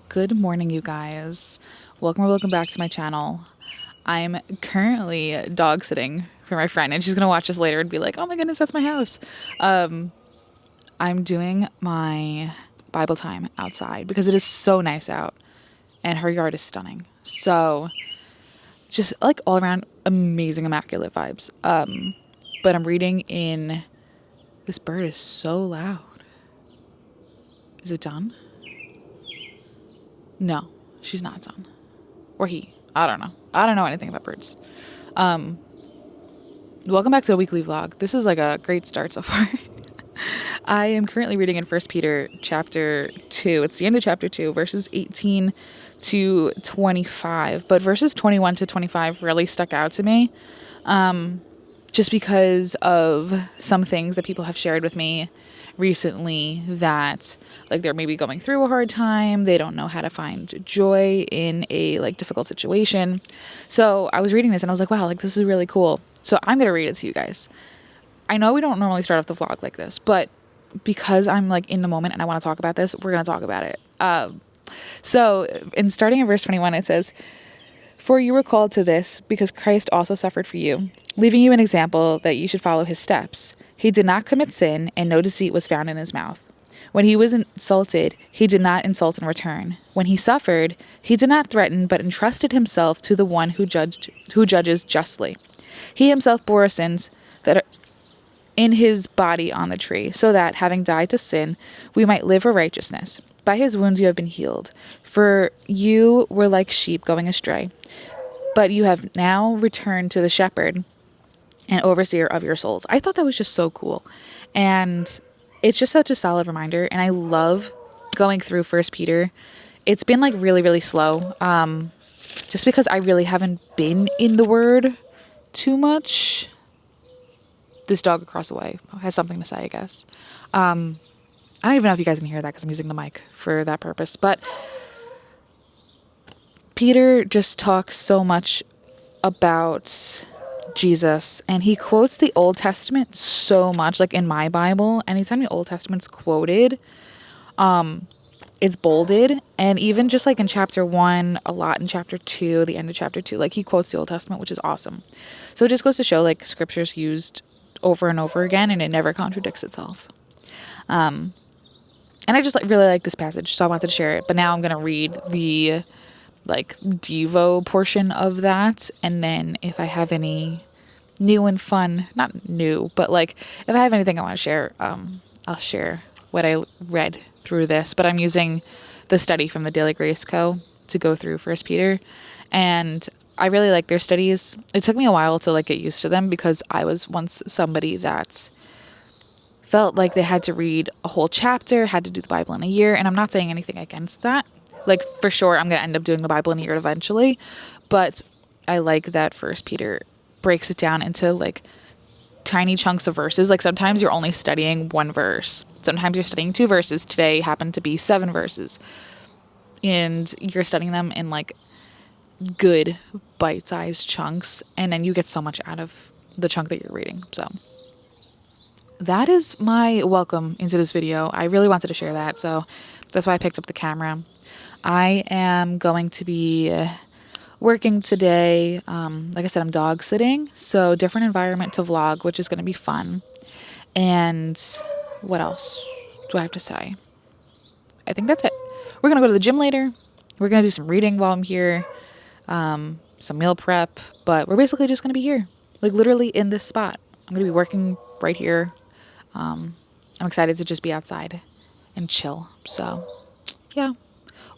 Good morning, you guys. Welcome back to my channel. I'm currently dog sitting for my friend, and she's gonna watch this later and be like, "Oh my goodness, that's my house." I'm doing my Bible time outside because it is so nice out, and her yard is stunning. So, just like all around amazing, immaculate vibes. But I'm reading in. This bird is so loud. Is it done? No, she's not done. Or he. I don't know. I don't know anything about birds. Welcome back to the weekly vlog. This is like a great start so far. I am currently reading in 1 Peter chapter 2. It's the end of chapter 2, verses 18 to 25. But verses 21 to 25 really stuck out to me. Just because of some things that people have shared with me recently, that like they're maybe going through a hard time, they don't know how to find joy in a like difficult situation. So I was reading this and I was like, wow, like this is really cool. So I'm gonna read it to you guys. I know we don't normally start off the vlog like this, but because I'm like in the moment and I want to talk about this, we're gonna talk about it. So in starting in verse 21, it says, "For you were called to this, because Christ also suffered for you, leaving you an example that you should follow his steps. He did not commit sin, and no deceit was found in his mouth. When he was insulted, he did not insult in return. When he suffered, he did not threaten, but entrusted himself to the one who judges justly. He himself bore our sins that are in his body on the tree, so that, having died to sin, we might live for righteousness. By his wounds you have been healed. For you were like sheep going astray, but you have now returned to the shepherd and overseer of your souls." I thought that was just so cool. And it's just such a solid reminder. And I love going through 1 Peter. It's been like really, really slow. Just because I really haven't been in the word too much. This dog across the way has something to say, I guess. I don't even know if you guys can hear that because I'm using the mic for that purpose. But Peter just talks so much about Jesus, and he quotes the Old Testament so much. Like in my Bible, anytime the Old Testament's quoted, it's bolded. And even just like in chapter 1, a lot in chapter 2, the end of chapter 2, like he quotes the Old Testament, which is awesome. So it just goes to show like scripture's used over and over again, and it never contradicts itself. And I just like really like this passage, so I wanted to share it. But now I'm gonna read the like Devo portion of that, and then if I have any new and fun, not new, but like if I have anything I want to share, I'll share what I read through this. But I'm using the study from the Daily Grace Co. to go through 1 Peter, and I really like their studies. It took me a while to like get used to them because I was once somebody that felt like they had to read a whole chapter, had to do the Bible in a year, and I'm not saying anything against that. Like, for sure, I'm going to end up doing the Bible in a year eventually, but I like that 1 Peter breaks it down into, like, tiny chunks of verses. Like, sometimes you're only studying one verse. Sometimes you're studying 2 verses. Today happened to be 7 verses. And you're studying them in, like, good bite-sized chunks, and then you get so much out of the chunk that you're reading. So that is my welcome into this video. I really wanted to share that, so that's why I picked up the camera. I am going to be working today. Like I said, I'm dog sitting, so different environment to vlog, which is going to be fun. And what else do I have to say? I think that's it. We're going to go to the gym later. We're going to do some reading while I'm here, some meal prep, but we're basically just going to be here, like literally in this spot. I'm going to be working right here. I'm excited to just be outside and chill. So yeah.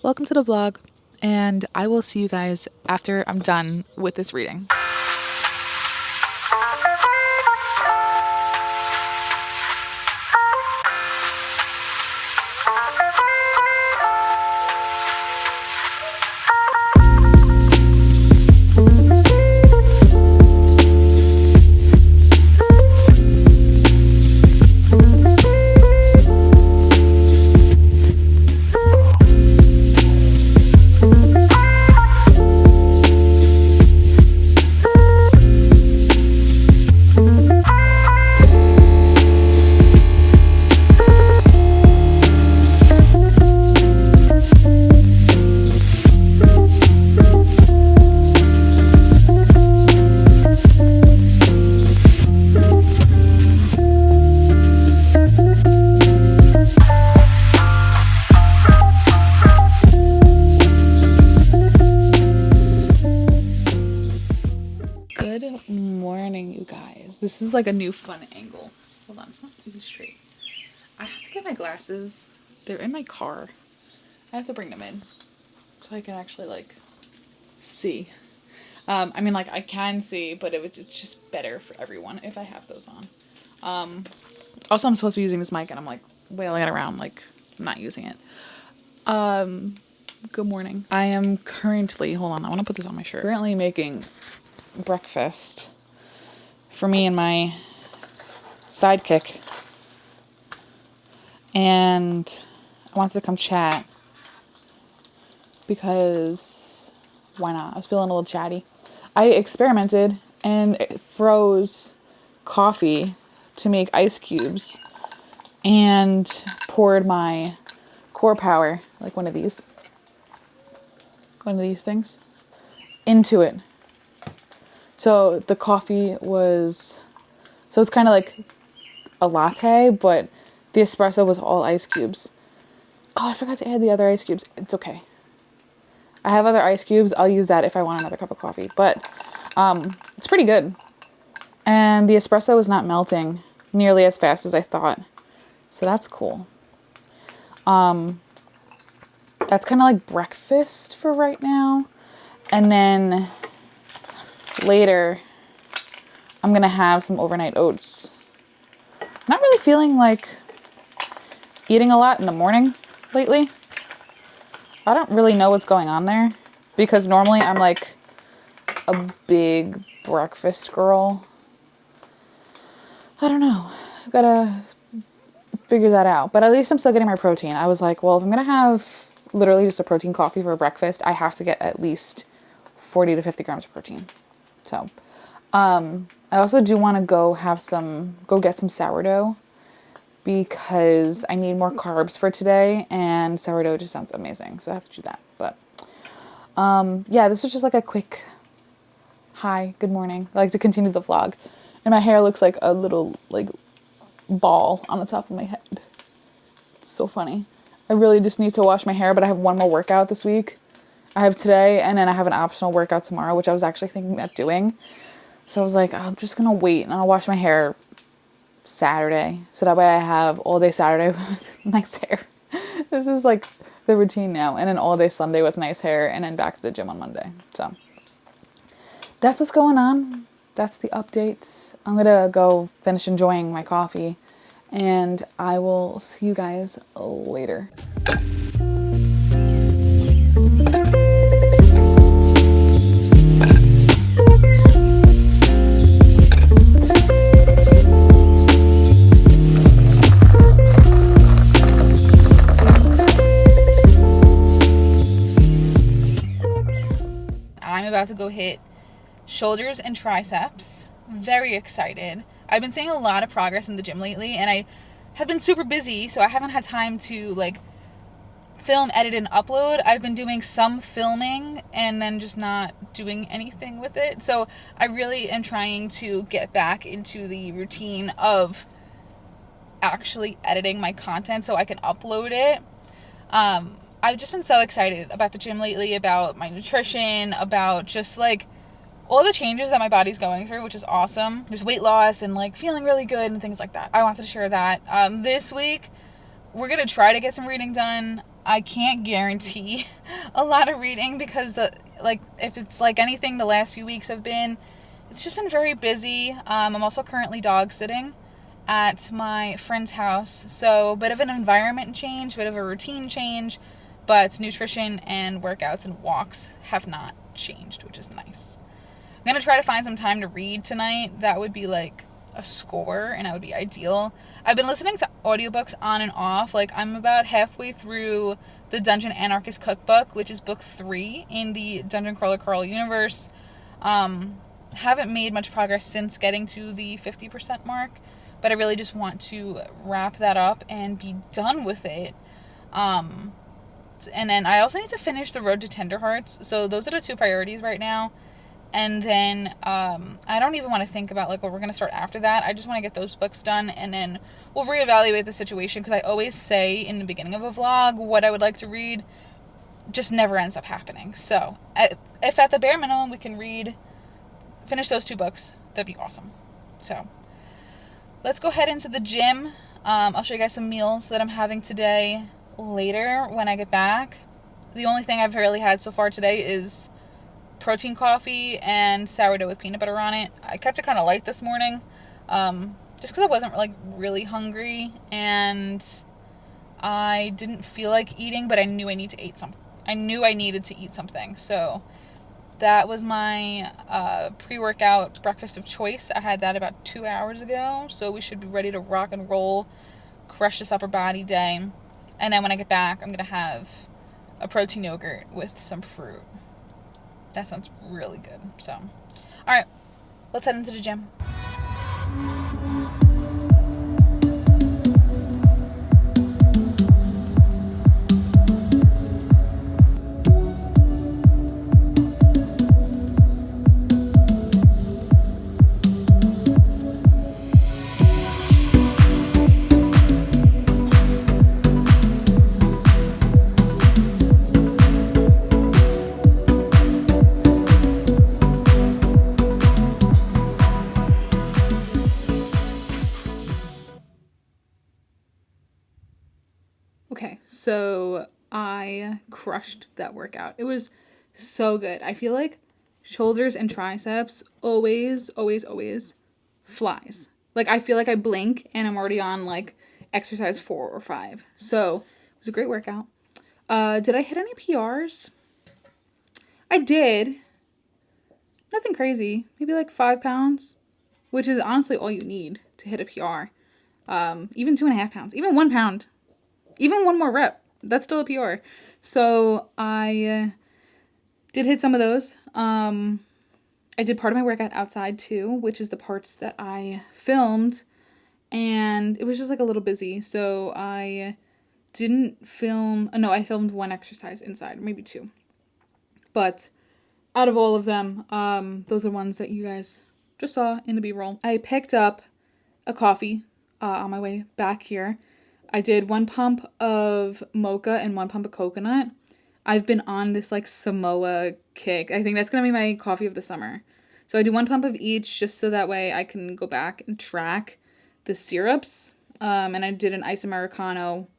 Welcome to the vlog, and I will see you guys after I'm done with this reading. This is like a new fun angle. Hold on, it's not even straight. I have to get my glasses. They're in my car. I have to bring them in so I can actually like see. I mean, like I can see, but it's just better for everyone if I have those on. Also, I'm supposed to be using this mic, and I'm like wailing it around, like I'm not using it. Good morning. I am currently, hold on, I want to put this on my shirt. Currently making breakfast for me and my sidekick. And I wanted to come chat because why not? I was feeling a little chatty. I experimented and froze coffee to make ice cubes and poured my Core Power, like one of these things, into it. So the coffee was, so it's kind of like a latte, but the espresso was all ice cubes. Oh, I forgot to add the other ice cubes. It's okay. I have other ice cubes. I'll use that if I want another cup of coffee. But it's pretty good. And the espresso is not melting nearly as fast as I thought. So that's cool. That's kind of like breakfast for right now. And then later, I'm going to have some overnight oats. Not really feeling like eating a lot in the morning lately. I don't really know what's going on there because normally I'm like a big breakfast girl. I don't know. I've got to figure that out. But at least I'm still getting my protein. I was like, well, if I'm going to have literally just a protein coffee for breakfast, I have to get at least 40 to 50 grams of protein. So, I also do want to go get some sourdough because I need more carbs for today and sourdough just sounds amazing. So I have to do that. But, yeah, this is just like a quick hi, good morning. I like to continue the vlog. And my hair looks like a little, like, ball on the top of my head. It's so funny. I really just need to wash my hair, but I have one more workout this week. I have today, and then I have an optional workout tomorrow, which I was actually thinking about doing. So I was like, I'm just going to wait, and I'll wash my hair Saturday. So that way I have all day Saturday with nice hair. This is like the routine now. And then all day Sunday with nice hair, and then back to the gym on Monday. So that's what's going on. That's the update. I'm going to go finish enjoying my coffee, and I will see you guys later. I'm about to go hit shoulders and triceps. Very excited. I've been seeing a lot of progress in the gym lately, and I have been super busy, so I haven't had time to like film, edit, and upload. I've been doing some filming and then just not doing anything with it. So I really am trying to get back into the routine of actually editing my content so I can upload it. I've just been so excited about the gym lately, about my nutrition, about just like all the changes that my body's going through, which is awesome. There's weight loss and like feeling really good and things like that. I wanted to share that. This week, we're going to try to get some reading done. I can't guarantee a lot of reading because if it's like anything the last few weeks have been, it's just been very busy. I'm also currently dog sitting at my friend's house. So a bit of an environment change, a bit of a routine change, but nutrition and workouts and walks have not changed, which is nice. I'm going to try to find some time to read tonight. That would be like a score, and that would be ideal. I've been listening to audiobooks on and off. Like, I'm about halfway through the Dungeon Anarchist Cookbook, which is book 3 in the Dungeon Crawler Carl universe. Haven't made much progress since getting to the 50% mark, but I really just want to wrap that up and be done with it. And then I also need to finish The Road to Tender Hearts. So those are the 2 priorities right now. And then I don't even want to think about like what we're going to start after that. I just want to get those books done, and then we'll reevaluate the situation, because I always say in the beginning of a vlog what I would like to read just never ends up happening. So if at the bare minimum we can finish those 2 books, that'd be awesome. So let's go head into the gym. I'll show you guys some meals that I'm having today later when I get back. The only thing I've really had so far today is protein coffee and sourdough with peanut butter on it. I kept it kind of light this morning, just because I wasn't like really hungry and I didn't feel like eating, but I knew I needed to eat something. So that was my pre-workout breakfast of choice. I had that about 2 hours ago, so we should be ready to rock and roll, crush this upper body day. And then when I get back, I'm going to have a protein yogurt with some fruit. That sounds really good. So, all right, let's head into the gym. Okay, so I crushed that workout. It was so good. I feel like shoulders and triceps always flies. Like, I feel like I blink and I'm already on like exercise 4 or 5. So it was a great workout. Did I hit any PRs? I did. Nothing crazy. Maybe like 5 pounds, which is honestly all you need to hit a PR. Even 2.5 pounds, even 1 pound. Even one more rep, that's still a PR. So I did hit some of those. I did part of my workout outside too, which is the parts that I filmed. And it was just like a little busy. So I didn't film. No, I filmed one exercise inside, maybe 2. But out of all of them, those are ones that you guys just saw in the B-roll. I picked up a coffee on my way back here. I did 1 pump of mocha and 1 pump of coconut. I've been on this like Samoa kick. I think that's going to be my coffee of the summer. So I do 1 pump of each just so that way I can go back and track the syrups. And I did an ice Americano,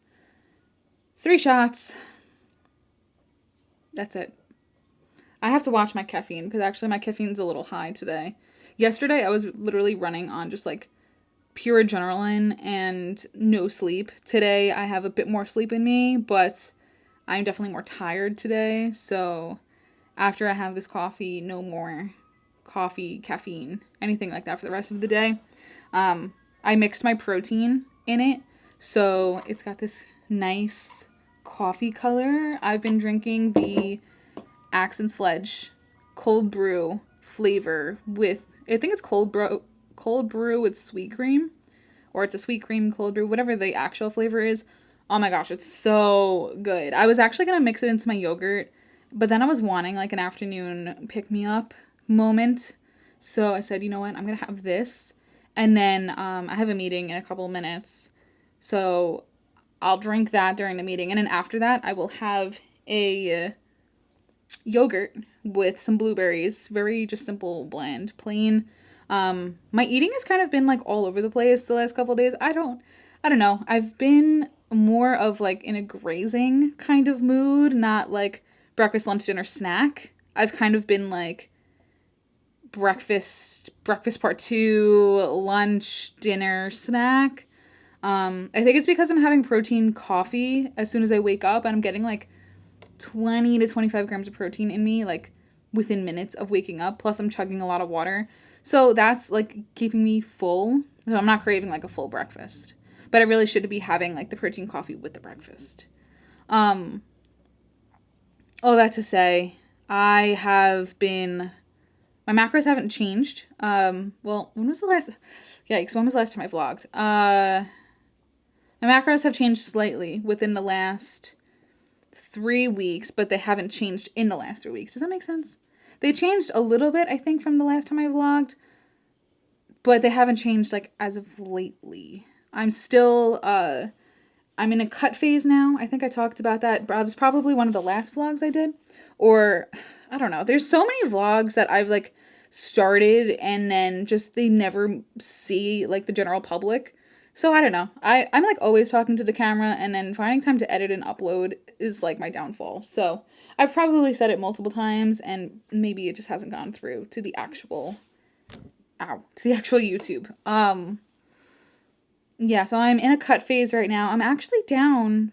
3 shots. That's it. I have to watch my caffeine because actually my caffeine's a little high today. Yesterday I was literally running on just like pure adrenaline and no sleep. Today I have a bit more sleep in me, but I'm definitely more tired today. So after I have this coffee, no more coffee, caffeine, anything like that for the rest of the day. I mixed my protein in it, so it's got this nice coffee color. I've been drinking the Axe and Sledge cold brew flavor with, I think it's cold brew with sweet cream, or it's a sweet cream cold brew, whatever the actual flavor is. Oh my gosh, it's so good. I was actually going to mix it into my yogurt, but then I was wanting like an afternoon pick-me-up moment. So I said, you know what, I'm going to have this. And then I have a meeting in a couple of minutes. So I'll drink that during the meeting. And then after that, I will have a yogurt with some blueberries. Very just simple blend, plain. My eating has kind of been like all over the place the last couple of days. I don't know. I've been more of like in a grazing kind of mood, not like breakfast, lunch, dinner, snack. I've kind of been like breakfast part 2, lunch, dinner, snack. I think it's because I'm having protein coffee as soon as I wake up, and I'm getting like 20 to 25 grams of protein in me, like within minutes of waking up. Plus I'm chugging a lot of water. So that's like keeping me full. So I'm not craving like a full breakfast, but I really should be having like the protein coffee with the breakfast. All that to say, my macros haven't changed. Well, when was the last time I vlogged? My macros have changed slightly within the last 3 weeks, but they haven't changed in the last 3 weeks. Does that make sense? They changed a little bit, I think, from the last time I vlogged, but they haven't changed like as of lately. I'm still, I'm in a cut phase now. I think I talked about that. It was probably one of the last vlogs I did, or I don't know. There's so many vlogs that I've like started and then just they never see like the general public. So I don't know. I'm like always talking to the camera, and then finding time to edit and upload is like my downfall. So I've probably said it multiple times, and maybe it just hasn't gone through to the actual YouTube. Yeah, so I'm in a cut phase right now. I'm actually down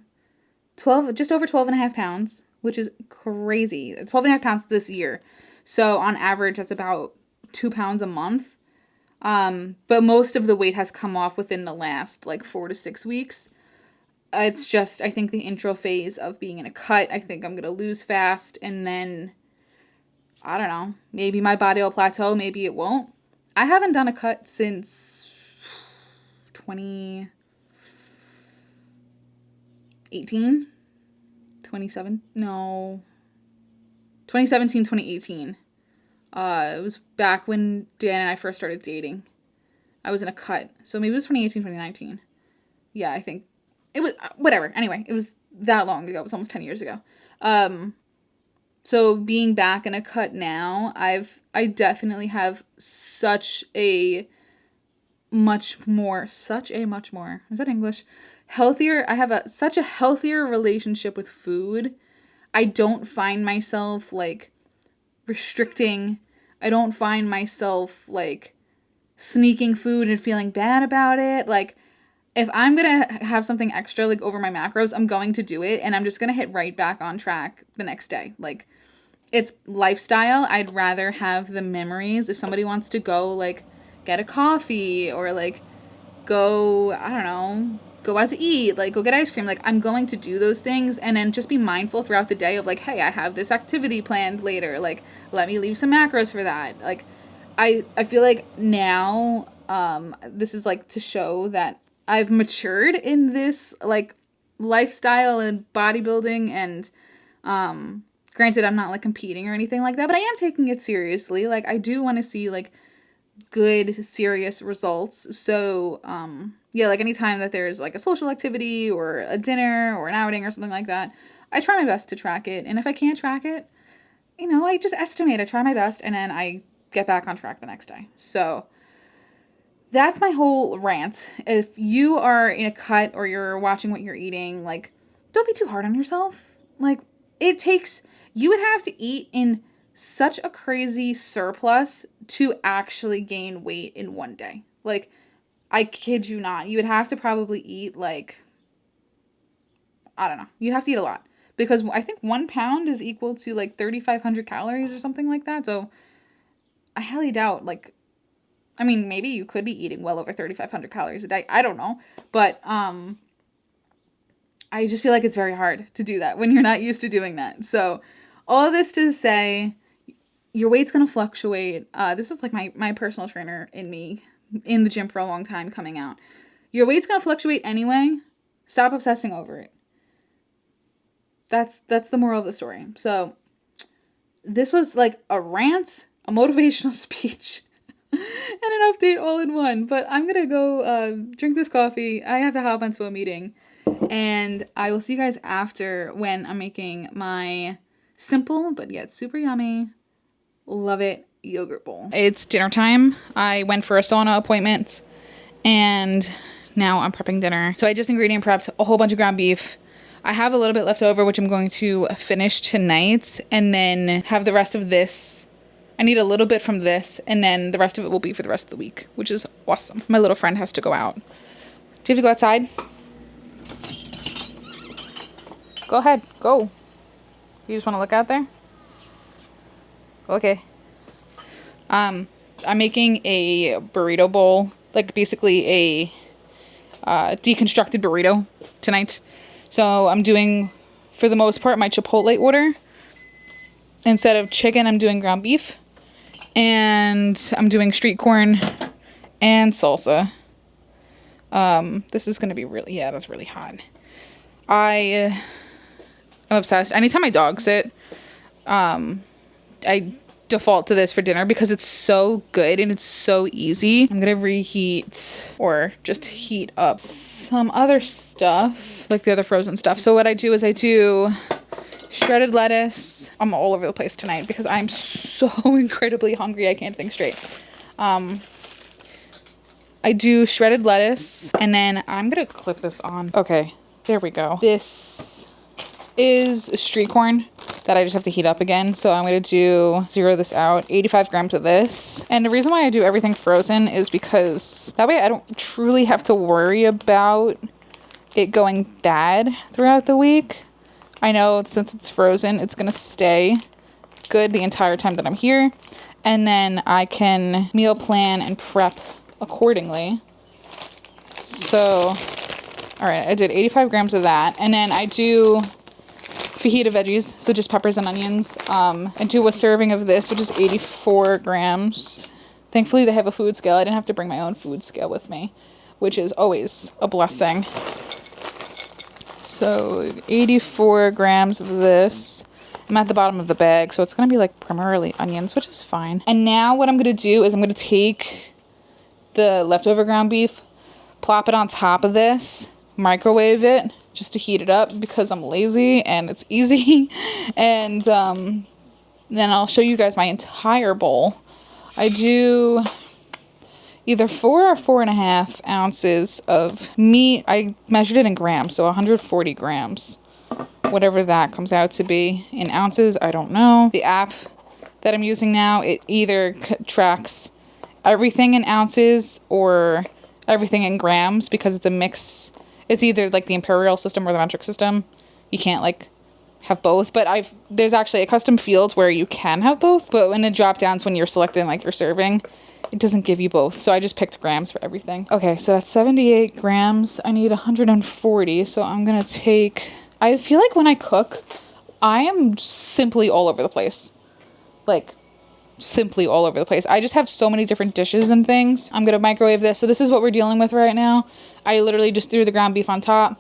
just over 12 and a half pounds, which is crazy. 12 and a half pounds this year. So on average, that's about 2 pounds a month. But most of the weight has come off within the last like 4 to 6 weeks. It's just, I think the intro phase of being in a cut, I think I'm going to lose fast. And then, I don't know, maybe my body will plateau, maybe it won't. I haven't done a cut since 2018, 2017, 2018. It was back when Dan and I first started dating. I was in a cut. So maybe it was 2018, 2019. Yeah, I think it was, whatever. Anyway, it was that long ago. It was almost 10 years ago. So being back in a cut now, I definitely have such a much more, is that English? Healthier, I have such a healthier relationship with food. I don't find myself like restricting. I don't find myself like sneaking food and feeling bad about it. Like if I'm going to have something extra like over my macros, I'm going to do it, and I'm just going to hit right back on track the next day. Like it's lifestyle. I'd rather have the memories. If somebody wants to go like get a coffee or like go, I don't know, go out to eat, like go get ice cream, like I'm going to do those things, and then just be mindful throughout the day of like, hey, I have this activity planned later, like let me leave some macros for that. Like I feel like now this is like to show that I've matured in this like lifestyle and bodybuilding, and granted I'm not like competing or anything like that, but I am taking it seriously. Like I do want to see like good serious results. So yeah, like anytime that there's like a social activity or a dinner or an outing or something like that, I try my best to track it. And if I can't track it, you know, I just estimate, I try my best, and then I get back on track the next day. So that's my whole rant. If you are in a cut or you're watching what you're eating, like don't be too hard on yourself. Like you would have to eat in such a crazy surplus to actually gain weight in one day. Like, I kid you not. You would have to probably eat like, I don't know. You'd have to eat a lot, because I think 1 pound is equal to like 3,500 calories or something like that. So I highly doubt, like, I mean, maybe you could be eating well over 3,500 calories a day. I don't know. But I just feel like it's very hard to do that when you're not used to doing that. So all of this to say, your weight's going to fluctuate. This is like my personal trainer in me in the gym for a long time coming out. Your weight's going to fluctuate anyway. Stop obsessing over it. That's the moral of the story. So this was like a rant, a motivational speech, and an update all in one. But I'm going to go drink this coffee. I have to hop onto a meeting. And I will see you guys after when I'm making my simple but yet super yummy, love it, yogurt bowl. It's dinner time. I went for a sauna appointment, and now I'm prepping dinner. So I just ingredient prepped a whole bunch of ground beef. I have a little bit left over, which I'm going to finish tonight, and then have the rest of this. I need a little bit from this, and then the rest of it will be for the rest of the week, which is awesome. My little friend has to go out. Do you have to go outside? Go ahead. Go. You just want to look out there? Okay. I'm making a burrito bowl, like basically a deconstructed burrito tonight. So I'm doing, for the most part, my Chipotle order. Instead of chicken, I'm doing ground beef. And I'm doing street corn and salsa. This is going to be really, yeah, that's really hot. I'm obsessed. Anytime my dogs sit, I default to this for dinner because it's so good and it's so easy. I'm gonna reheat or just heat up some other stuff, like the other frozen stuff. So what I do is I do shredded lettuce. I'm all over the place tonight because I'm so incredibly hungry. I can't think straight. I do shredded lettuce, and then I'm gonna clip this on. Okay, there we go. This is street corn that I just have to heat up again. So I'm gonna zero this out, 85 grams of this. And the reason why I do everything frozen is because that way I don't truly have to worry about it going bad throughout the week. I know since it's frozen, it's gonna stay good the entire time that I'm here. And then I can meal plan and prep accordingly. So, all right, I did 85 grams of that. And then I do fajita veggies, so just peppers and onions. I do a serving of this, which is 84 grams. Thankfully, they have a food scale. I didn't have to bring my own food scale with me, which is always a blessing. So 84 grams of this. I'm at the bottom of the bag, so it's going to be like primarily onions, which is fine. And now what I'm going to do is I'm going to take the leftover ground beef, plop it on top of this, microwave it just to heat it up because I'm lazy and it's easy. And then I'll show you guys my entire bowl. I do either 4 or 4.5 ounces of meat. I measured it in grams, so 140 grams. Whatever that comes out to be in ounces, I don't know. The app that I'm using now, it either tracks everything in ounces or everything in grams because it's a mix. It's either like the imperial system or the metric system. You can't like have both, but there's actually a custom field where you can have both, but when it drop downs when you're selecting like your serving, it doesn't give you both. So I just picked grams for everything. Okay, so that's 78 grams. I need 140, so I'm gonna take... I feel like when I cook, I am simply all over the place. Like, simply all over the place. I just have so many different dishes and things. I'm gonna microwave this. So this is what we're dealing with right now. I literally just threw the ground beef on top.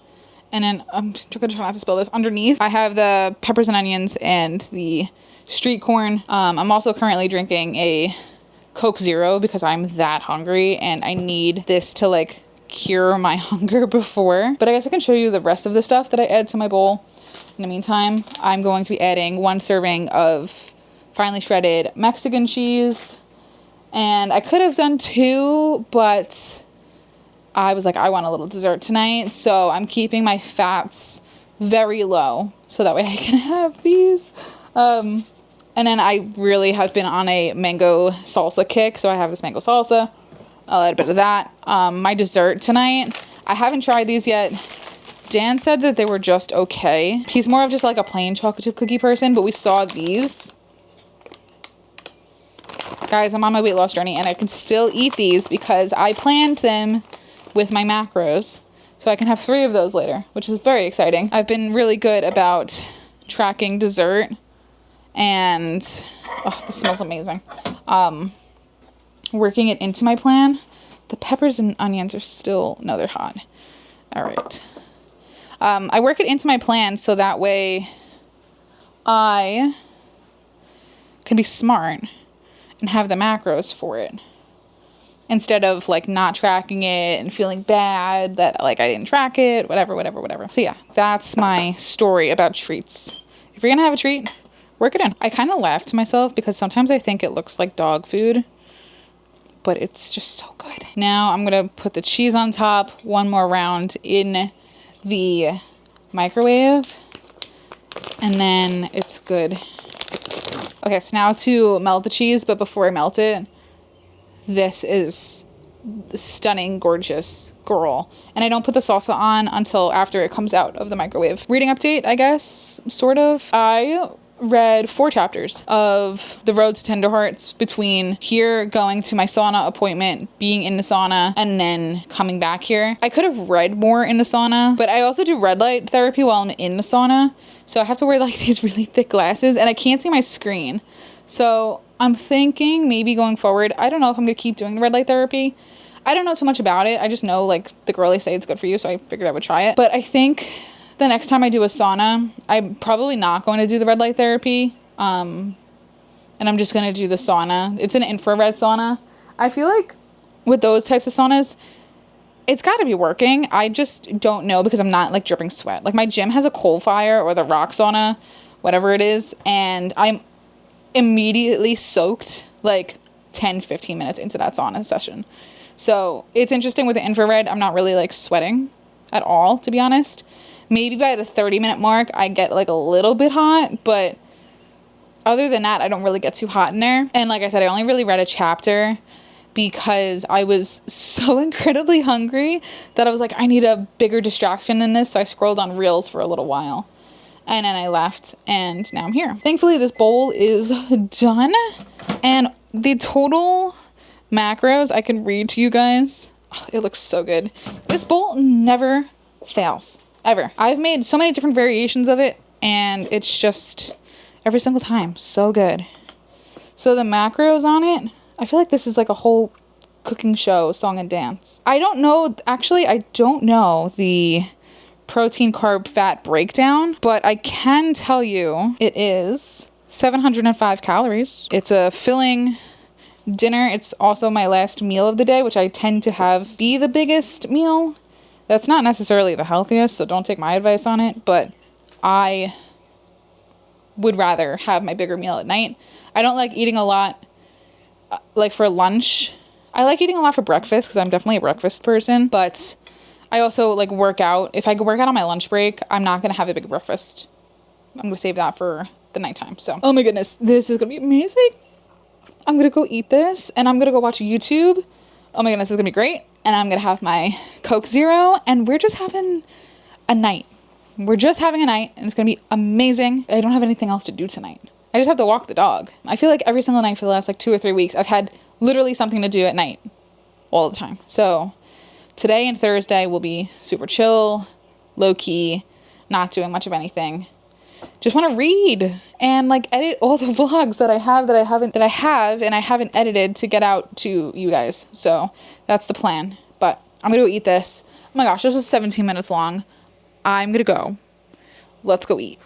And then I'm gonna try not to spill this. Underneath, I have the peppers and onions and the street corn. I'm also currently drinking a Coke Zero because I'm that hungry and I need this to like cure my hunger before. But I guess I can show you the rest of the stuff that I add to my bowl. In the meantime, I'm going to be adding 1 serving of finely shredded Mexican cheese. And I could have done 2, but I was like, I want a little dessert tonight. So I'm keeping my fats very low so that way I can have these. And then I really have been on a mango salsa kick. So I have this mango salsa. I'll add a bit of that. My dessert tonight, I haven't tried these yet. Dan said that they were just okay. He's more of just like a plain chocolate chip cookie person, but we saw these. Guys, I'm on my weight loss journey and I can still eat these because I planned them with my macros. So I can have 3 of those later, which is very exciting. I've been really good about tracking dessert and, oh, this smells amazing. Working it into my plan. The peppers and onions are still, no, they're hot. All right. I work it into my plan so that way I can be smart and have the macros for it instead of like not tracking it and feeling bad that like I didn't track it, whatever. So yeah, that's my story about treats. If you're gonna have a treat, work it in. I kind of laugh to myself because sometimes I think it looks like dog food, but it's just so good. Now I'm gonna put the cheese on top, 1 more round in the microwave, and then it's good. Okay, so now to melt the cheese, but before I melt it, this is stunning, gorgeous girl. And I don't put the salsa on until after it comes out of the microwave. Reading update, I guess, sort of. I read 4 chapters of The Road to Tender Hearts between here going to my sauna appointment, being in the sauna, and then coming back here. I could have read more in the sauna, but I also do red light therapy while I'm in the sauna. So I have to wear like these really thick glasses and I can't see my screen. So I'm thinking maybe going forward, I don't know if I'm going to keep doing the red light therapy. I don't know too much about it. I just know like the girlies say it's good for you. So I figured I would try it. But I think the next time I do a sauna, I'm probably not going to do the red light therapy. And I'm just going to do the sauna. It's an infrared sauna. I feel like with those types of saunas, it's got to be working. I just don't know because I'm not like dripping sweat. Like my gym has a coal fire or the rock sauna whatever it is, and I'm immediately soaked like 10-15 minutes into that sauna session. So it's interesting with the infrared. I'm not really like sweating at all, to be honest. Maybe by the 30-minute mark I get like a little bit hot, but other than that I don't really get too hot in there. And like I said, I only really read a chapter because I was so incredibly hungry that I was like, I need a bigger distraction than this. So I scrolled on Reels for a little while. And then I left, and now I'm here. Thankfully, this bowl is done. And the total macros I can read to you guys. Oh, it looks so good. This bowl never fails, ever. I've made so many different variations of it, and it's just every single time so good. So the macros on it, I feel like this is like a whole cooking show, song and dance. I don't know the protein, carb, fat breakdown, but I can tell you it is 705 calories. It's a filling dinner. It's also my last meal of the day, which I tend to have be the biggest meal. That's not necessarily the healthiest, so don't take my advice on it, but I would rather have my bigger meal at night. I don't like eating a lot like for lunch. I like eating a lot for breakfast because I'm definitely a breakfast person, but I also like work out. If I go work out on my lunch break, I'm not going to have a big breakfast. I'm going to save that for the nighttime. So, oh my goodness, this is going to be amazing. I'm going to go eat this and I'm going to go watch YouTube. Oh my goodness, this is going to be great. And I'm going to have my Coke Zero and we're just having a night. We're just having a night and it's going to be amazing. I don't have anything else to do tonight. I just have to walk the dog. I feel like every single night for the last like 2 or 3 weeks, I've had literally something to do at night all the time. So today and Thursday will be super chill, low key, not doing much of anything. Just want to read and like edit all the vlogs that I have and I haven't edited to get out to you guys. So that's the plan. But I'm going to go eat this. Oh my gosh, this was 17 minutes long. I'm going to go. Let's go eat.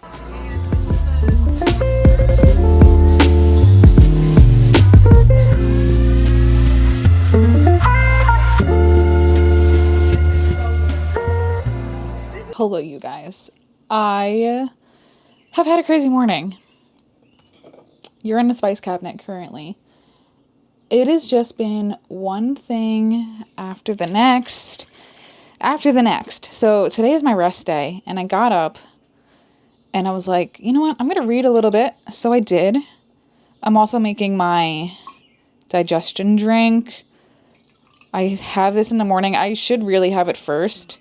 Hello, you guys. I have had a crazy morning. You're in the spice cabinet currently. It has just been one thing after the next. So today is my rest day, and I got up, and I was like, you know what? I'm going to read a little bit. So I did. I'm also making my digestion drink. I have this in the morning. I should really have it first.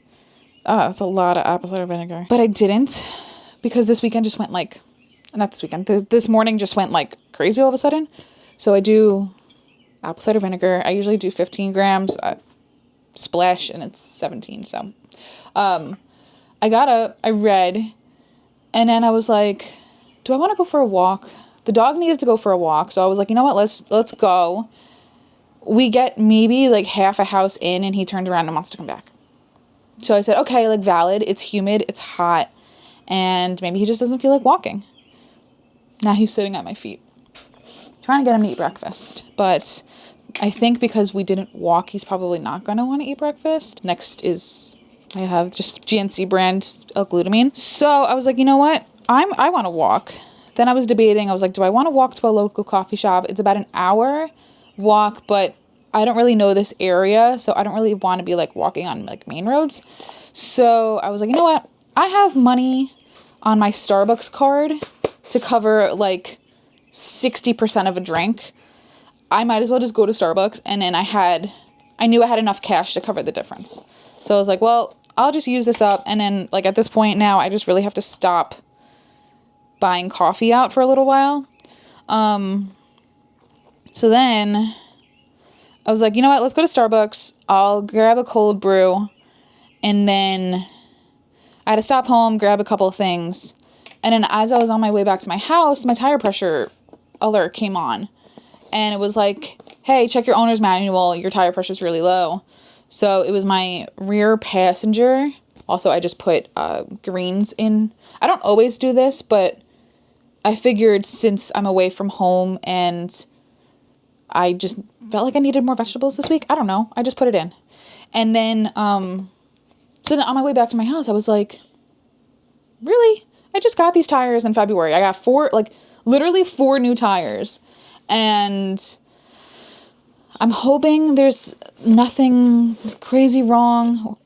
That's a lot of apple cider vinegar. But I didn't because this weekend just went like, not this weekend, this morning just went like crazy all of a sudden. So I do apple cider vinegar. I usually do 15 grams, splash, and it's 17. So I got up, I read, and then I was like, do I want to go for a walk? The dog needed to go for a walk. So I was like, you know what, let's go. We get maybe like half a house in and he turns around and wants to come back. So I said, okay, like valid. It's humid. It's hot. And maybe he just doesn't feel like walking. Now he's sitting at my feet. Trying to get him to eat breakfast. But I think because we didn't walk, he's probably not going to want to eat breakfast. Next is I have just GNC brand L-glutamine. So I was like, you know what? I want to walk. Then I was debating. I was like, do I want to walk to a local coffee shop? It's about an hour walk, but I don't really know this area, so I don't really want to be like walking on like main roads. So I was like, you know what? I have money on my Starbucks card to cover like 60% of a drink. I might as well just go to Starbucks. And then I knew I had enough cash to cover the difference. So I was like, well, I'll just use this up. And then like at this point now, I just really have to stop buying coffee out for a little while. So then I was like, you know what? Let's go to Starbucks. I'll grab a cold brew. And then I had to stop home, grab a couple of things. And then as I was on my way back to my house, my tire pressure alert came on. And it was like, hey, check your owner's manual. Your tire pressure is really low. So it was my rear passenger. Also, I just put greens in. I don't always do this, but I figured since I'm away from home and I just felt like I needed more vegetables this week. I don't know. I just put it in. And then, so then on my way back to my house, I was like, really? I just got these tires in February. I got literally 4 new tires. And I'm hoping there's nothing crazy wrong.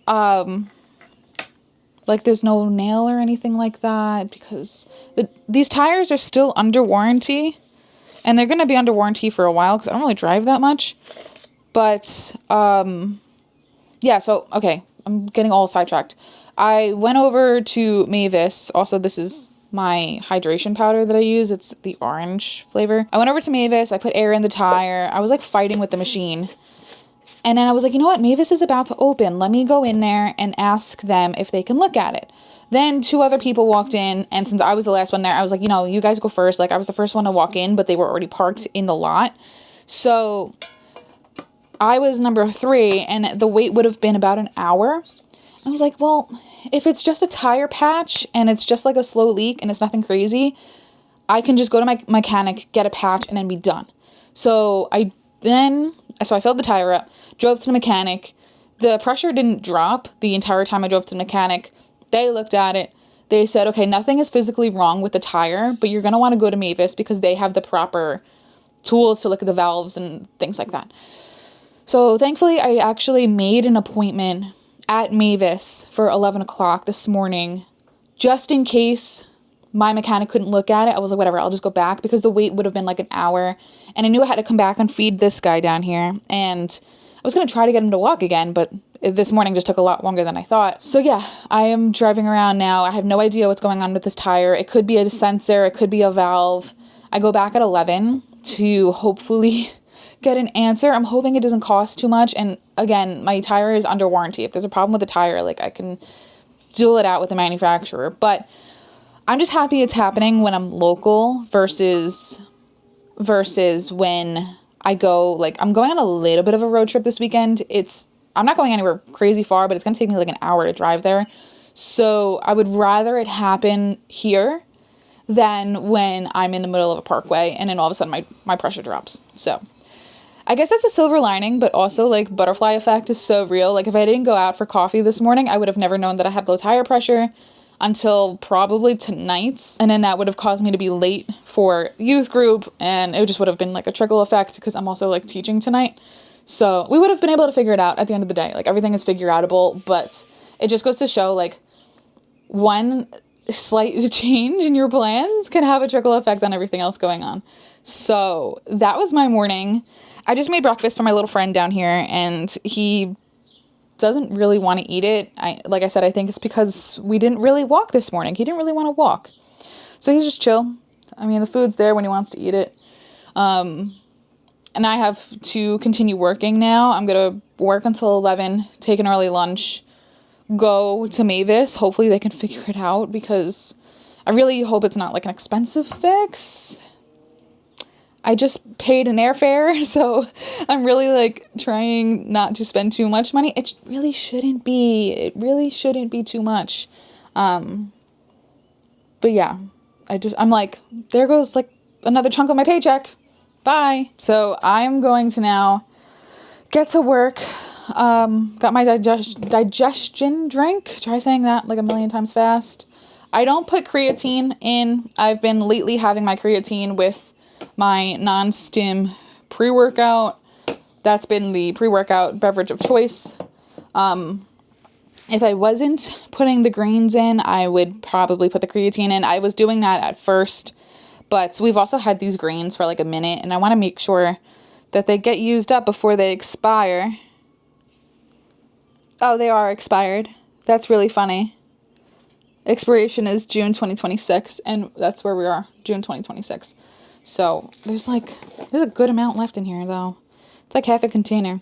Like there's no nail or anything like that, because these tires are still under warranty. And they're going to be under warranty for a while because I don't really drive that much. But, yeah, so, okay, I'm getting all sidetracked. I went over to Mavis. Also, this is my hydration powder that I use. It's the orange flavor. I went over to Mavis. I put air in the tire. I was like fighting with the machine. And then I was like, you know what? Mavis is about to open. Let me go in there and ask them if they can look at it. Then 2 other people walked in. And since I was the last one there, I was like, you know, you guys go first. Like I was the first one to walk in, but they were already parked in the lot. So I was number 3 and the wait would have been about an hour. I was like, well, if it's just a tire patch and it's just like a slow leak and it's nothing crazy, I can just go to my mechanic, get a patch, and then be done. So I filled the tire up, drove to the mechanic. The pressure didn't drop the entire time I drove to the mechanic. They looked at it. They said, okay, nothing is physically wrong with the tire, but you're going to want to go to Mavis because they have the proper tools to look at the valves and things like that. So thankfully, I actually made an appointment at Mavis for 11 o'clock this morning, just in case my mechanic couldn't look at it. I was like, whatever, I'll just go back, because the wait would have been like an hour, and I knew I had to come back and feed this guy down here, and I was going to try to get him to walk again, but this morning just took a lot longer than I thought. So yeah, I am driving around now. I have no idea what's going on with this tire. It could be a sensor, it could be a valve. I go back at 11 to hopefully get an answer. I'm hoping it doesn't cost too much. And again, my tire is under warranty. If there's a problem with the tire, like I can duel it out with the manufacturer. But I'm just happy it's happening when I'm local versus when I go, like I'm going on a little bit of a road trip this weekend. I'm not going anywhere crazy far, but it's going to take me like an hour to drive there. So I would rather it happen here than when I'm in the middle of a parkway and then all of a sudden my pressure drops. So I guess that's a silver lining, but also like butterfly effect is so real. Like if I didn't go out for coffee this morning, I would have never known that I had low tire pressure until probably tonight. And then that would have caused me to be late for youth group, and it just would have been like a trickle effect because I'm also like teaching tonight. So we would have been able to figure it out at the end of the day. Like everything is figure outable, but it just goes to show like one slight change in your plans can have a trickle effect on everything else going on. So that was my morning. I just made breakfast for my little friend down here, and he doesn't really want to eat it. Like I said, I think it's because we didn't really walk this morning. He didn't really want to walk. So he's just chill. I mean, the food's there when he wants to eat it. And I have to continue working now. I'm going to work until 11, take an early lunch, go to Mavis. Hopefully they can figure it out, because I really hope it's not like an expensive fix. I just paid an airfare, so I'm really like trying not to spend too much money. It really shouldn't be. It really shouldn't be too much. But yeah, I'm like, there goes like another chunk of my paycheck. Bye. So I'm going to now get to work. Got my digestion drink. Try saying that like a million times fast. I don't put creatine in. I've been lately having my creatine with my non-stim pre-workout. That's been the pre-workout beverage of choice. If I wasn't putting the greens in, I would probably put the creatine in. I was doing that at first, but we've also had these greens for like a minute, and I want to make sure that they get used up before they expire. Oh, they are expired. That's really funny. Expiration is June 2026, and that's where we are, June 2026. So there's a good amount left in here, though. It's like half a container.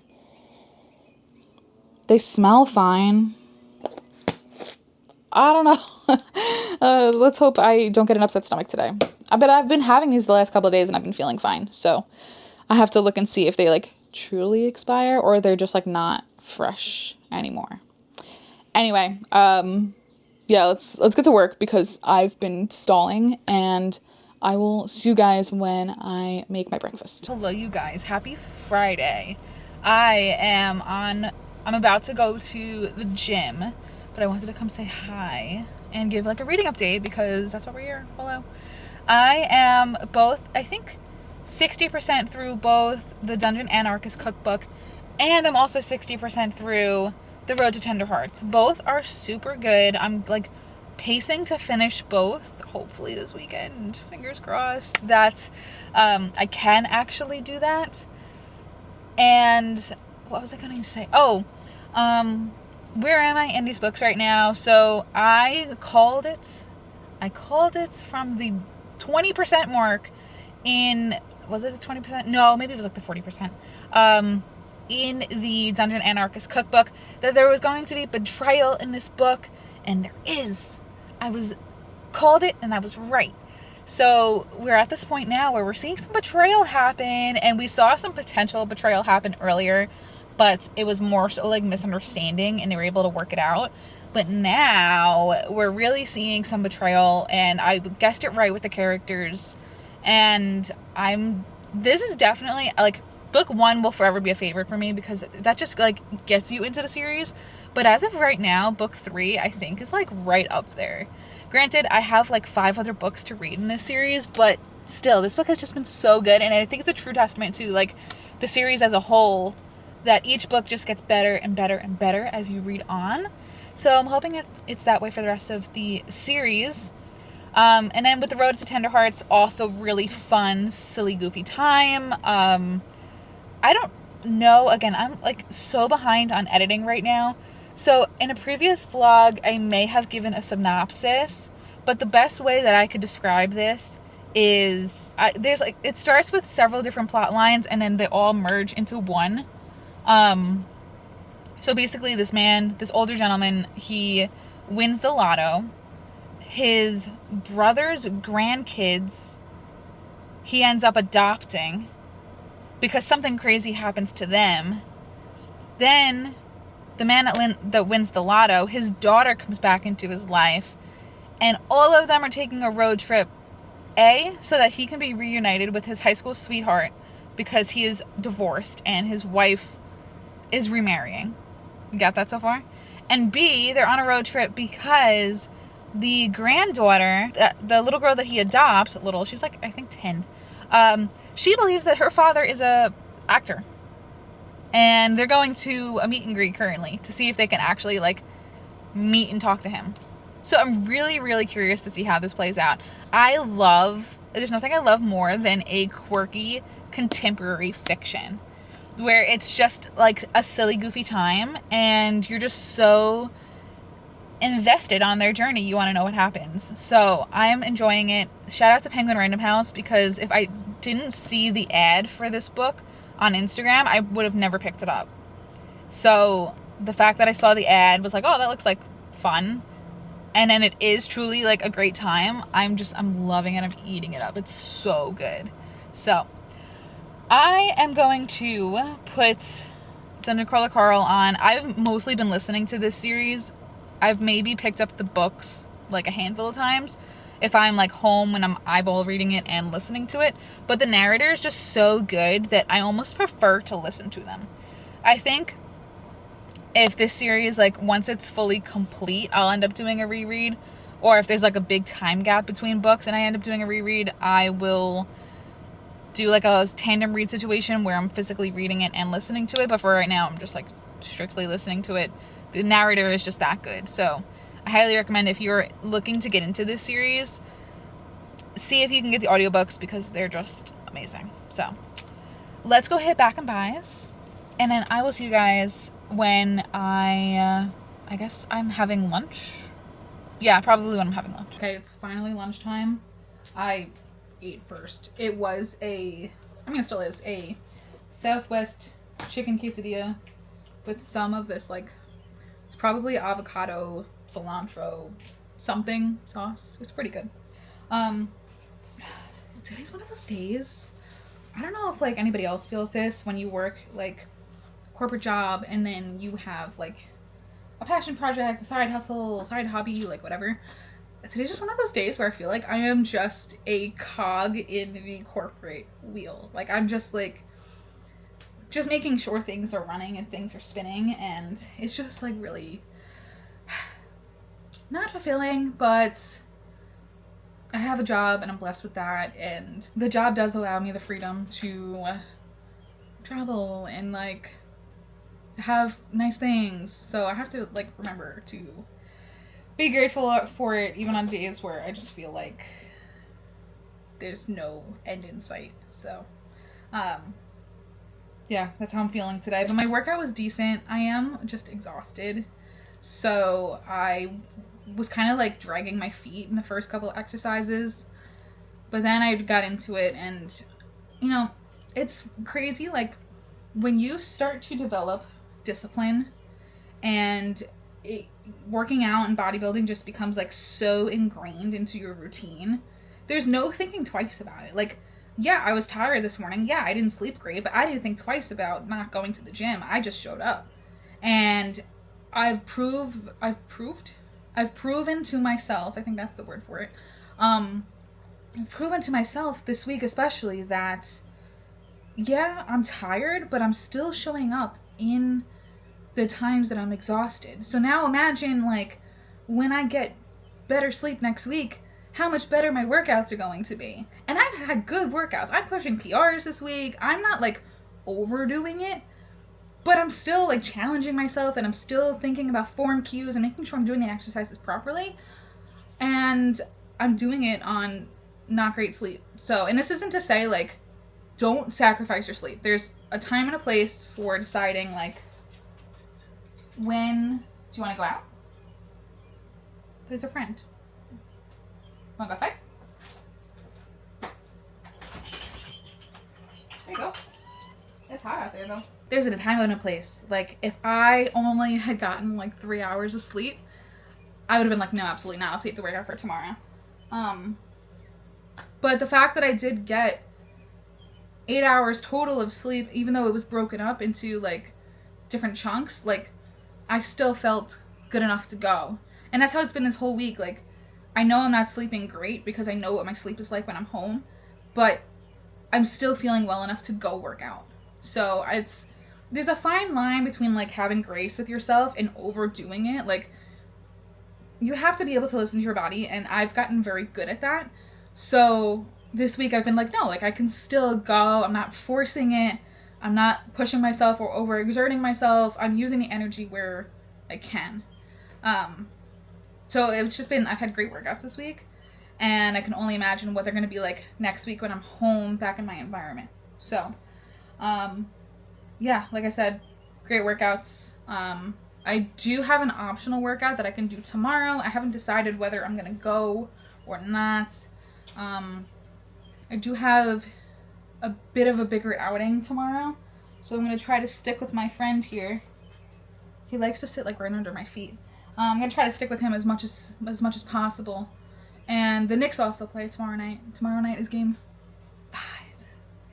They smell fine. I don't know. Let's hope I don't get an upset stomach today. But I've been having these the last couple of days, and I've been feeling fine. So I have to look and see if they like truly expire or they're just like not fresh anymore. Anyway, yeah, let's get to work because I've been stalling, and I will see you guys when I make my breakfast. Hello, you guys. Happy Friday. I'm about to go to the gym, but I wanted to come say hi and give like a reading update because that's what we're here. Hello. I am both, I think, 60% through both the Dungeon Anarchist cookbook, and I'm also 60% through The Road to Tender Hearts. Both are super good. I'm like pacing to finish both, hopefully this weekend. Fingers crossed that I can actually do that. And what was I going to say? Oh, where am I in these books right now? So I called it from the 20% mark in, was it the 20%? No, maybe it was like the 40%. In the Dungeon Anarchist cookbook, that there was going to be betrayal in this book, and there is. Called it, and I was right. So we're at this point now where we're seeing some betrayal happen, and we saw some potential betrayal happen earlier, but it was more so like misunderstanding, and they were able to work it out. But now we're really seeing some betrayal, and I guessed it right with the characters. And this is definitely, like, book 1 will forever be a favorite for me because that just, like, gets you into the series. But as of right now, book 3, I think, is, like, right up there. Granted, I have, like, 5 other books to read in this series, but still, this book has just been so good. And I think it's a true testament to, like, the series as a whole, that each book just gets better and better and better as you read on. So I'm hoping it's that way for the rest of the series. And then with The Road to Tender Hearts, also really fun, silly, goofy time. I don't know. Again, I'm like so behind on editing right now. So in a previous vlog, I may have given a synopsis, but the best way that I could describe this is it starts with several different plot lines, and then they all merge into one. So basically this older gentleman, he wins the lotto. His brother's grandkids, he ends up adopting because something crazy happens to them. Then the man that wins the lotto, his daughter comes back into his life, and all of them are taking a road trip, so that he can be reunited with his high school sweetheart because he is divorced and his wife is remarrying. You got that so far? And B, they're on a road trip because the granddaughter, the little girl that he adopts, she's like, I think 10, she believes that her father is a actor. And they're going to a meet and greet currently to see if they can actually, like, meet and talk to him. So I'm really, really curious to see how this plays out. There's nothing I love more than a quirky contemporary fiction where it's just like a silly, goofy time, and you're just so invested on their journey. You want to know what happens. So I'm enjoying it. Shout out to Penguin Random House, because if I didn't see the ad for this book on Instagram, I would have never picked it up. So the fact that I saw the ad was like, oh, that looks like fun. And then it is truly like a great time. I'm loving it. I'm eating it up. It's so good. So I am going to put Dungeon Crawler Carl on. I've mostly been listening to this series. I've maybe picked up the books like a handful of times if I'm like home when I'm eyeball reading it and listening to it. But the narrator is just so good that I almost prefer to listen to them. I think if this series, like, once it's fully complete, I'll end up doing a reread. Or if there's like a big time gap between books and I end up doing a reread, I will do like a tandem read situation where I'm physically reading it and listening to it. But for right now, I'm just like strictly listening to it. The narrator is just that good. So I highly recommend, if you're looking to get into this series, see if you can get the audiobooks because they're just amazing. So let's go hit back and buys. And then I will see you guys when I guess I'm having lunch. Yeah, probably when I'm having lunch. Okay, it's finally lunchtime. I ate first. It was it still is a Southwest chicken quesadilla with some of this, like, it's probably avocado, cilantro, something sauce. It's pretty good. Today's one of those days. I don't know if like anybody else feels this when you work like corporate job and then you have like a passion project, a side hustle, a side hobby, like whatever. Today's just one of those days where I feel like I am just a cog in the corporate wheel. Like I'm just making sure things are running and things are spinning, and it's just like really not fulfilling, but I have a job and I'm blessed with that, and the job does allow me the freedom to travel and like have nice things. So I have to like remember to be grateful for it, even on days where I just feel like there's no end in sight. So yeah, that's how I'm feeling today. But my workout was decent. I am just exhausted, so I was kind of like dragging my feet in the first couple of exercises, but then I got into it, and you know, it's crazy like when you start to develop discipline and working out and bodybuilding just becomes like so ingrained into your routine, there's no thinking twice about it. Like, yeah, I was tired this morning, yeah, I didn't sleep great, but I didn't think twice about not going to the gym. I just showed up, and I've proven to myself, I think that's the word for it, I've proven to myself this week especially that, yeah, I'm tired, but I'm still showing up in the times that I'm exhausted. So now imagine, like, when I get better sleep next week, how much better my workouts are going to be. And I've had good workouts. I'm pushing PRs this week. I'm not, like, overdoing it, but I'm still, like, challenging myself, and I'm still thinking about form cues and making sure I'm doing the exercises properly. And I'm doing it on not great sleep. So, and this isn't to say, like, don't sacrifice your sleep. There's a time and a place for deciding, like, when do you want to go out? There's a friend. Want to go outside? There you go. It's hot out there, though. There's a time and a place. Like, if I only had gotten, like, 3 hours of sleep, I would have been like, no, absolutely not. I'll save the workout for tomorrow. But the fact that I did get 8 hours total of sleep, even though it was broken up into, like, different chunks, like, I still felt good enough to go. And that's how it's been this whole week. Like, I know I'm not sleeping great because I know what my sleep is like when I'm home, but I'm still feeling well enough to go work out. So there's a fine line between, like, having grace with yourself and overdoing it. Like, you have to be able to listen to your body, and I've gotten very good at that. So this week I've been like, no, like, I can still go. I'm not forcing it. I'm not pushing myself or overexerting myself. I'm using the energy where I can. So it's just been, I've had great workouts this week, and I can only imagine what they're going to be like next week when I'm home back in my environment. So, yeah, like I said, great workouts. I do have an optional workout that I can do tomorrow. I haven't decided whether I'm going to go or not. I do have a bit of a bigger outing tomorrow, so I'm going to try to stick with my friend here. He likes to sit, like, right under my feet. I'm going to try to stick with him as much as possible. And the Knicks also play tomorrow night. Tomorrow night is game 5.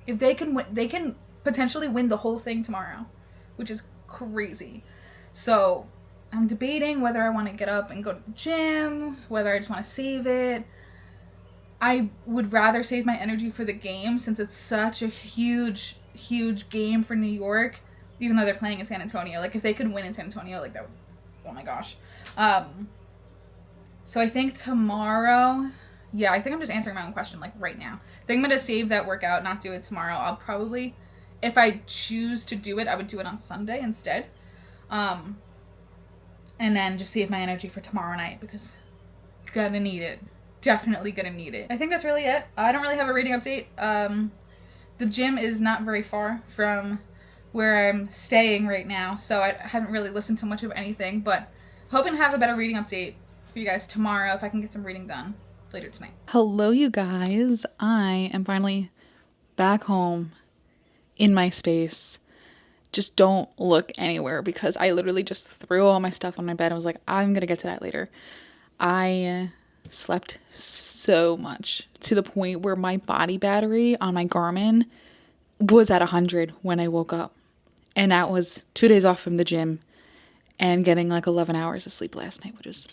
If they can win, they can potentially win the whole thing tomorrow, which is crazy. So I'm debating whether I want to get up and go to the gym, whether I just want to save it. I would rather save my energy for the game, since it's such a huge, huge game for New York, even though they're playing in San Antonio. Like, if they could win in San Antonio, like, that would, oh my gosh. So I think tomorrow, yeah, I think I'm just answering my own question, like, right now. I think I'm going to save that workout, not do it tomorrow. I'll probably, if I choose to do it, I would do it on Sunday instead. And then just save my energy for tomorrow night, because gonna need it. Definitely gonna need it. I think that's really it. I don't really have a reading update. The gym is not very far from where I'm staying right now, so I haven't really listened to much of anything, but hoping to have a better reading update for you guys tomorrow if I can get some reading done later tonight. Hello, you guys. I am finally back home in my space. Just don't look anywhere, because I literally just threw all my stuff on my bed and was like, I'm gonna get to that later. I slept so much, to the point where my body battery on my Garmin was at 100 when I woke up. And that was 2 days off from the gym and getting like 11 hours of sleep last night, which was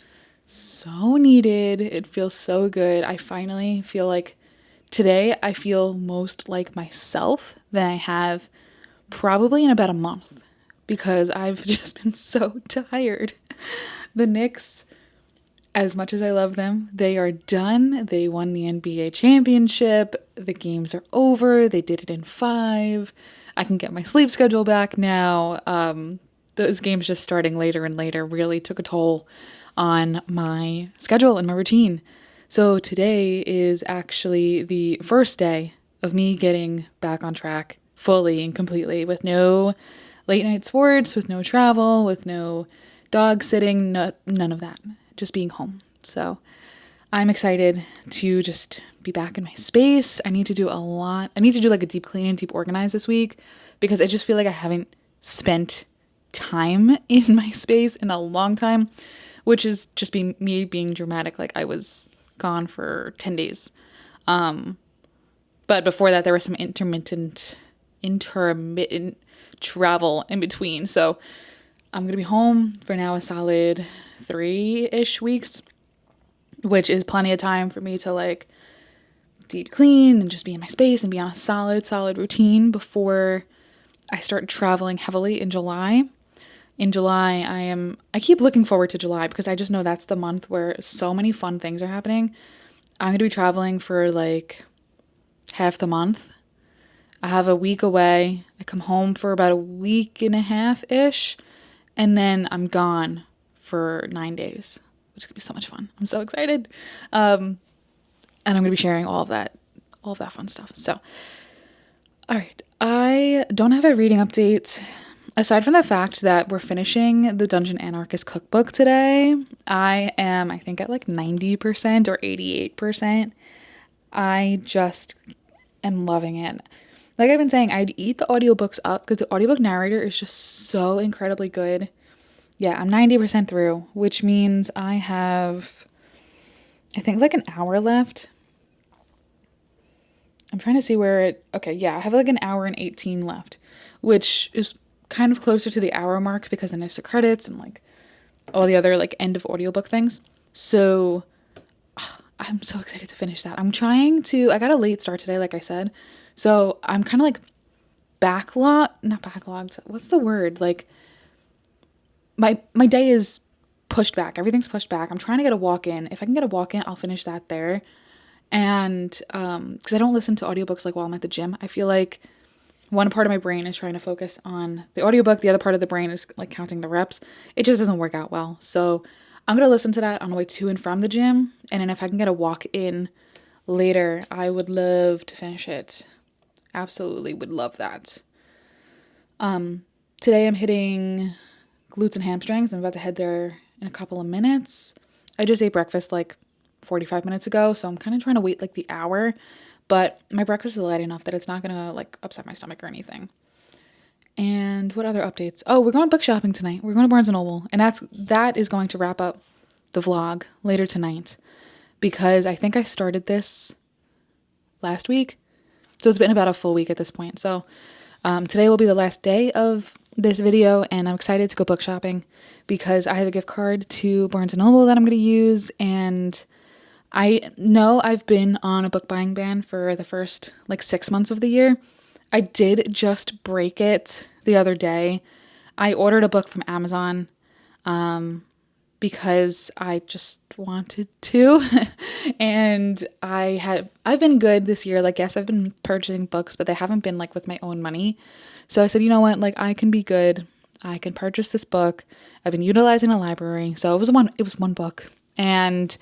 so needed. It feels so good. I finally feel like today I feel most like myself than I have probably in about a month, because I've just been so tired. The Knicks As much as I love them, they are done. They won the NBA championship. The games are over. They did it in 5. I can get my sleep schedule back now. Those games just starting later and later really took a toll on my schedule and my routine. So today is actually the first day of me getting back on track fully and completely, with no late night sports, with no travel, with no dog sitting, none of that. Just being home. So I'm excited to just be back in my space. I need to do a lot. I need to do like a deep clean and deep organize this week, because I just feel like I haven't spent time in my space in a long time, which is just me being dramatic. Like I was gone for 10 days. But before that, there was some intermittent travel in between. So I'm going to be home for now a solid 3-ish weeks, which is plenty of time for me to like deep clean and just be in my space and be on a solid routine before I start traveling heavily in July. In July, I keep looking forward to July because I just know that's the month where so many fun things are happening. I'm going to be traveling for like half the month. I have a week away. I come home for about a week and a half-ish. And then I'm gone for 9 days, which is going to be so much fun. I'm so excited. And I'm going to be sharing all of that fun stuff. So, all right. I don't have a reading update. Aside from the fact that we're finishing the Dungeon Anarchist cookbook today, I think, at like 90% or 88%. I just am loving it. Like I've been saying, I'd eat the audiobooks up because the audiobook narrator is just so incredibly good. Yeah, I'm 90% through, which means I have, I think, like an hour left. I'm trying to see okay, yeah, I have like an hour and 18 left, which is kind of closer to the hour mark because then there's the credits and like all the other like end of audiobook things. So I'm so excited to finish that. I got a late start today, like I said. So I'm kind of like not backlogged. What's the word? Like my day is pushed back. Everything's pushed back. I'm trying to get a walk in. If I can get a walk in, I'll finish that there. And because I don't listen to audiobooks like while I'm at the gym. I feel like one part of my brain is trying to focus on the audiobook. The other part of the brain is like counting the reps. It just doesn't work out well. So I'm going to listen to that on the way to and from the gym. And then if I can get a walk in later, I would love to finish it. Absolutely would love that. Today I'm hitting glutes and hamstrings. I'm about to head there in a couple of minutes. I just ate breakfast like 45 minutes ago, so I'm kind of trying to wait like the hour, but my breakfast is light enough that it's not gonna like upset my stomach or anything. And what other updates? Oh, we're going book shopping tonight. We're going to Barnes & Noble, and that is going to wrap up the vlog later tonight, because I think I started this last week. So it's been about a full week at this point. So today will be the last day of this video, and I'm excited to go book shopping because I have a gift card to Barnes & Noble that I'm going to use, and I know I've been on a book buying ban for the first like 6 months of the year. I did just break it the other day. I ordered a book from Amazon because I just wanted to. And I've been good this year. Like, yes, I've been purchasing books, but they haven't been like with my own money. So I said, you know what? Like, I can be good. I can purchase this book. I've been utilizing a library. So it was one book, and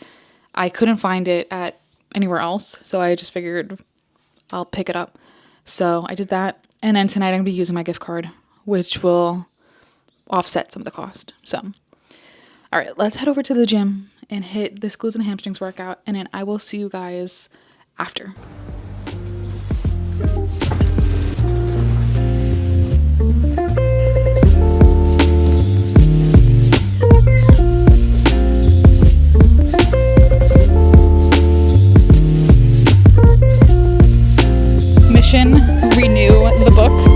I couldn't find it at anywhere else. So I just figured I'll pick it up. So I did that. And then tonight I'm going to be using my gift card, which will offset some of the cost. So, all right, let's head over to the gym and hit this glutes and hamstrings workout. And then I will see you guys after. Mission: renew the book.